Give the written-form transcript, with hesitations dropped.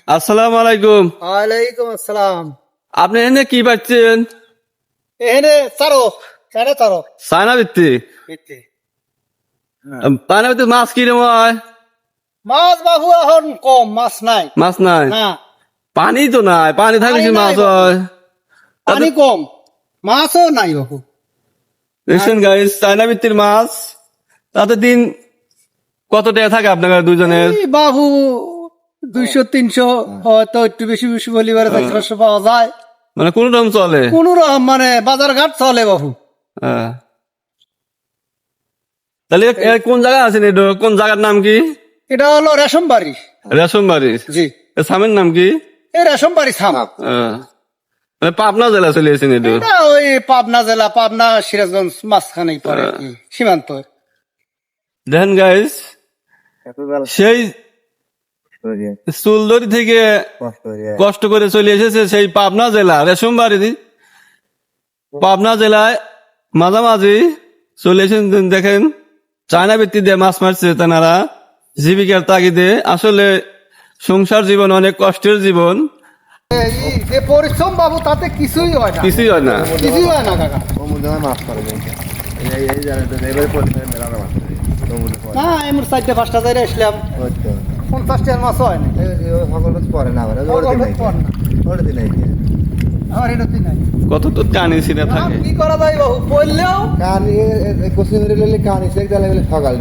আসসালামু আলাইকুম। ওয়ালাইকুম আসসালাম। আপনি এনে কি পাচ্ছেন? এখানে চারো চায়না ভিত্তি চায়না ভিত্তি মাছ কিরম হয়? মাছ বাবু এখন কম, মাছ নাই মাছ নাই, না, পানি তো নাই, পানি থাকলে পানি নাই মাছ বাবু। হয়। পানি কম, মাছও নাই বাবু। দেখছেন গাইস, চায়না ভিত্তির মাছ, তাতে দিন কত টাকা থাকে আপনার দুজনের? এই বাবু 200-300, হয়তো একটু বেশি বেশি বলিবার 400 পাওয়া যায়। মানে কোন রকম চলে? কোন রকম মানে বাজার ঘাট চলে বাবু। হ্যাঁ। তাহলে কোন জায়গা আছেন? এটা কোন জায়গার নাম কি? এটা হলো রেশম বাড়ি। রেশম বাড়ি। জি, সামের নাম কি? এই রেশম বাড়ি থাম। মানে পাবনা জেলা চলে এসেছেন এটা? এটা ওই পাবনা জেলা, পাবনা সিরাজগঞ্জ মাঝখানেই পড়ে আর কি, সীমান্ত। দেখেন গাইস, সেই চুলদরি থেকে কষ্ট করে চলে এসেছে সেই পাবনা জেলা রেশমবাড়ি, পাবনা জেলায় মাঝামাঝি চলে এসেছেন। দেখেন, চায়না ভিত্তি দিয়ে মাছ মারছে তেনারা জীবিকার তাগিদে। আসলে সংসার জীবন অনেক কষ্টের জীবন, যে পরিশ্রম বাবু তাতে কিছুই হয় না, কিছুই হয় না। কিছুই হয় না কাকা। না এমন 4-5টা জায়গায় আসলাম, 50টার মাছ হয় না। আমার এটা তুই নাই। কত তো কানি ছিঁড়ে থাকে। কি করা যায় বাবু, বললেও কানি কোচিং রিলে কানি সে গেলে সকাল